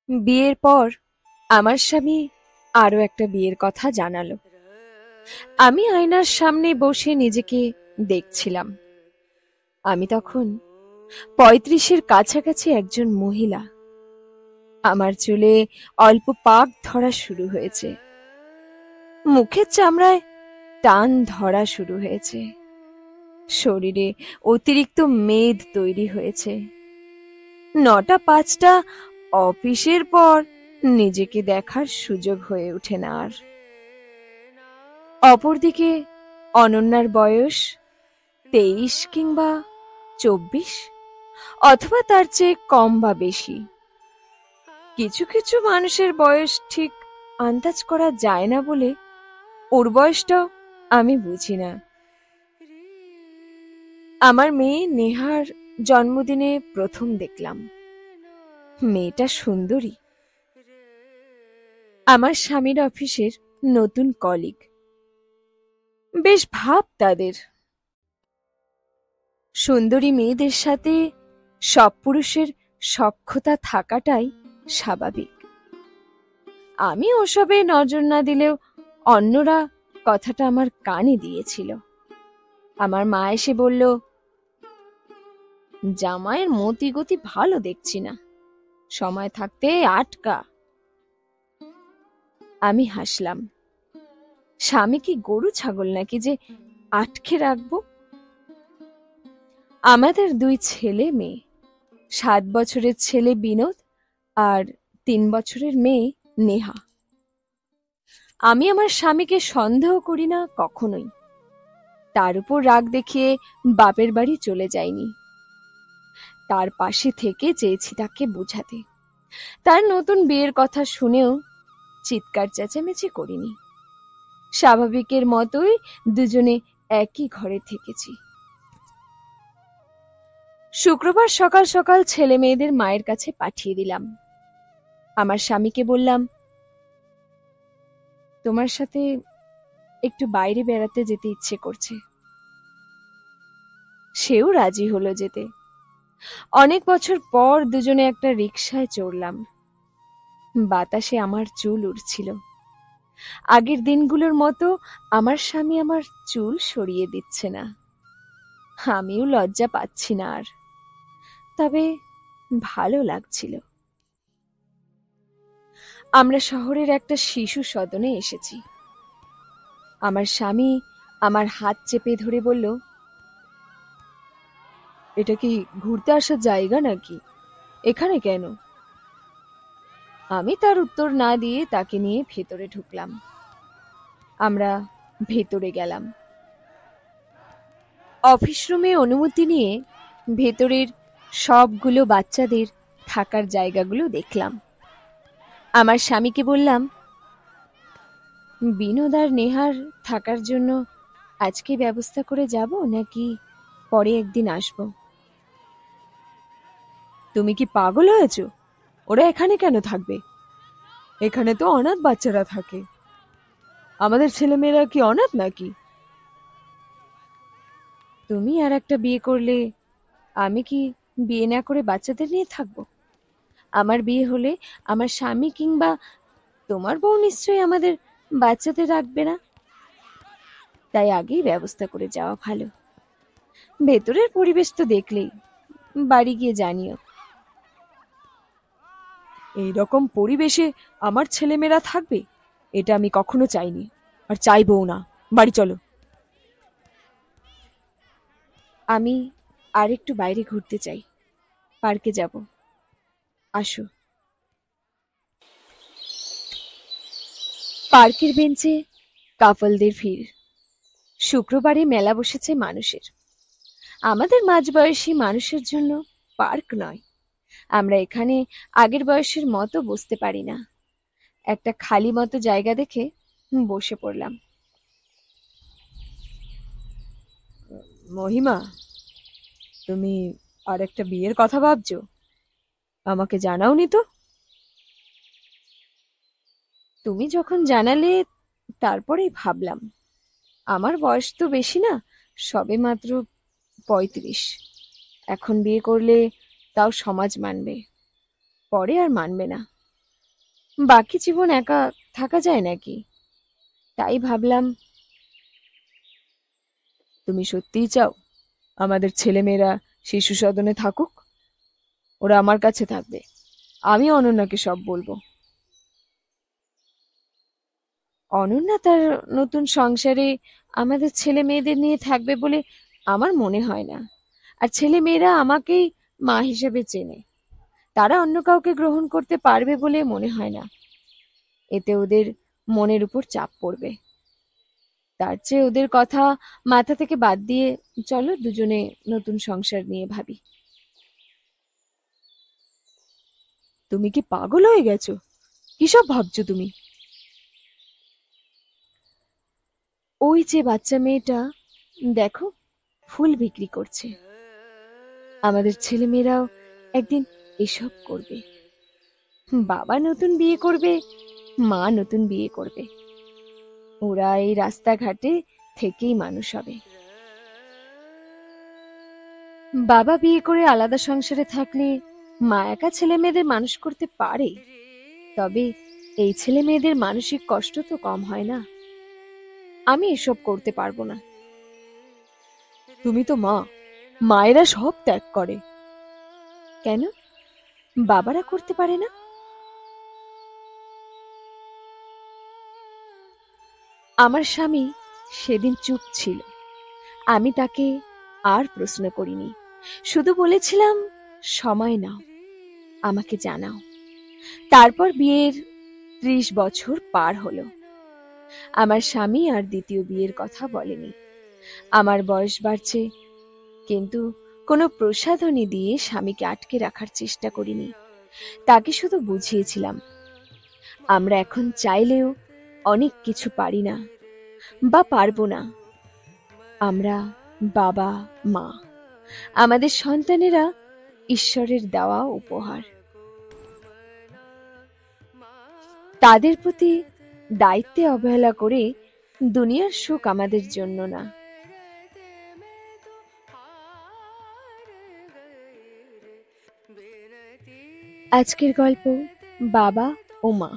বিয়ের পর আমার স্বামী আরো একটা বিয়ের কথা জানালো। আমি আয়নার সামনে বসে নিজেকে দেখছিলাম। আমি তখন ৩৫-এর কাছাকাছি একজন মহিলা। আমার চুলে অল্প পাক ধরা শুরু হয়েছে, মুখের চামড়ায় টান ধরা শুরু হয়েছে, শরীরে অতিরিক্ত মেদ তৈরি হয়েছে। ৯টা-৫টা অফিসের পর নিজেকে দেখার সুযোগ হয়ে ওঠে না আর। অপরদিকে অনন্যার বয়স ২৩ কিংবা ২৪, অথবা তার চেয়ে কম বা বেশি। কিছু কিছু মানুষের বয়স ঠিক আন্দাজ করা যায় না বলে ওর বয়সটাও আমি বুঝি না। আমার মেয়ে নেহার জন্মদিনে প্রথম দেখলাম। মেয়েটা সুন্দরী। আমার স্বামীর অফিসের নতুন কলিগ। বেশ ভাব তাদের। সুন্দরী মেয়েদের সাথে সব পুরুষের সখ্যতা থাকাটাই স্বাভাবিক। আমি ওসবে নজর না দিলেও অন্যরা কথাটা আমার কানে দিয়েছিল। আমার মা এসে বলল, জামাইয়ের মতি গতি ভালো দেখছি না, সময় থাকতে আটকা। আমি হাসলাম। স্বামী কি গরু ছাগল নাকি যে আটকে রাখবো? আমাদের ২ ছেলে মেয়ে। ৭ বছরের ছেলে বিনোদ আর ৩ বছরের মেয়ে নেহা। আমি আমার স্বামীকে সন্দেহ করি না কখনোই। তার উপর রাগ দেখিয়ে বাপের বাড়ি চলে যাইনি। তার পাশে থেকে চেয়েছি তাকে বোঝাতে। তার নতুন বিয়ের কথা শুনেও চিৎকার চেঁচামেচি করিনি। স্বাভাবিকের মতোই দুজনে একই ঘরে থেকেছি। শুক্রবার সকাল সকাল ছেলে মেয়েদের মায়ের কাছে পাঠিয়ে দিলাম। আমার স্বামীকে বললাম, তোমার সাথে একটু বাইরে বেড়াতে যেতে ইচ্ছে করছে। সেও রাজি হলো যেতে। অনেক বছর পর দুজনে একটা রিকশায় চড়লাম। বাতাসে আমার চুল উড়ছিল। আগের দিনগুলোর মতো আমার স্বামী আমার চুল সরিয়ে দিচ্ছে না। আমিও লজ্জা পাচ্ছি না আর, তবে ভালো লাগছিল। আমরা শহরের একটা শিশু সদনে এসেছি। আমার স্বামী আমার হাত চেপে ধরে বলল, এটা কি ঘুরতে আসার জায়গা নাকি? এখানে কেন? আমি তার উত্তর না দিয়ে তাকে নিয়ে ভেতরে ঢুকলাম। আমরা ভেতরে গেলাম। অফিস রুমে অনুমতি নিয়ে ভেতরের সবগুলো বাচ্চাদের থাকার জায়গাগুলো দেখলাম। আমার স্বামীকে বললাম, বিনোদ আর নেহার থাকার জন্য আজকে ব্যবস্থা করে যাব নাকি পরে একদিন আসব? তুমি কি পাগল হয়েছ? ওরা এখানে কেন থাকবে? এখানে তো অনাথ বাচ্চারা থাকে। আমাদের ছেলেমেয়েরা কি অনাথ নাকি? তুমি আর একটা বিয়ে করলে আমি কি বিয়ে না করে বাচ্চাদের নিয়ে থাকবো? আমার বিয়ে হলে আমার স্বামী কিংবা তোমার বউ নিশ্চয়ই আমাদের বাচ্চাদের রাখবে না। তাই আগেই ব্যবস্থা করে যাওয়া ভালো। ভেতরের পরিবেশ তো দেখলেই, বাড়ি গিয়ে জানিও। এই রকম পরিবেশে আমার ছেলেমেয়েরা থাকবে, এটা আমি কখনো চাইনি, আর চাইবও না। বাড়ি চলো। আমি আর একটু বাইরে ঘুরতে চাই, পার্কে যাব। আসো। পার্কের বেঞ্চে কাপলদের ভিড়। শুক্রবারে মেলা বসেছে মানুষের। আমাদের মাঝবয়সী মানুষের জন্য পার্ক নয়। আমরা এখানে আগের বয়সের মতো বসতে পারি না। একটা খালি মতো জায়গা দেখে বসে পড়লাম। মহিমা, তুমি আর একটা বিয়ের কথা ভাবছো? আমাকে জানাওনি তো। তুমি যখন জানালে তারপরেই ভাবলাম। আমার বয়স তো বেশি না, সবে মাত্র ৩৫। এখন বিয়ে করলে তাও সমাজ মানবে, পরে আর মানবে না। বাকি জীবন একা থাকা যায় নাকি? তাই ভাবলাম, তুমি সত্যিই চাও আমাদের ছেলেমেয়েরা শিশু সদনে থাকুক? ওরা আমার কাছে থাকবে, আমি অনন্যাকে সব বলবো। অনন্যা তার নতুন সংসারে আমাদের ছেলে মেয়েদের নিয়ে থাকবে বলে আমার মনে হয় না। আর ছেলে মেয়েরা আমাকেই মা হিসেবে চেনে, তারা অন্য কাউকে গ্রহণ করতে পারবে বলে মনে হয় না। এতে ওদের মনের উপর চাপ পড়বে। তার চেয়ে ওদের কথা মাথা থেকে বাদ দিয়ে চলো দুজনে নতুন সংসার নিয়ে ভাবি। তুমি কি পাগল হয়ে গেছো? কিসব ভাবছো তুমি? ওই যে বাচ্চা মেয়েটা, দেখো, ফুল বিক্রি করছে। আমাদের ছেলেমেয়েরাও একদিন এসব করবে। বাবা নতুন বিয়ে করবে, মা নতুন বিয়ে করবে, ওরা এই রাস্তাঘাটে থেকেই মানুষ হবে। বাবা বিয়ে করে আলাদা সংসারে থাকলে মা একা ছেলে মেয়েদের মানুষ করতে পারে, তবে এই ছেলে মেয়েদের মানসিক কষ্ট তো কম হয় না। আমি এসব করতে পারবো না। তুমি তো মা, মায়েরা সব ত্যাগ করে। কেন বাবারা করতে পারে না? আমার স্বামী সেদিন চুপ ছিল। আমি তাকে আর প্রশ্ন করিনি, শুধু বলেছিলাম, সময় নাও, আমাকে জানাও। তারপর বিয়ের 30 বছর পার হলো। আমার স্বামী আর দ্বিতীয় বিয়ের কথা বলেনি। আমার বয়স বাড়ছে, কিন্তু কোনো প্রসাধনী দিয়ে স্বামীকে আটকে রাখার চেষ্টা করিনি। তাকে শুধু বুঝিয়েছিলাম, আমরা এখন চাইলেও অনেক কিছু পারি না বা পারবো না। আমরা বাবা মা, আমাদের সন্তানেরা ঈশ্বরের দেওয়া উপহার। তাদের প্রতি দায়িত্বে অবহেলা করে দুনিয়ার সুখ আমাদের জন্য না। আজকের গল্প বাবা ও মা।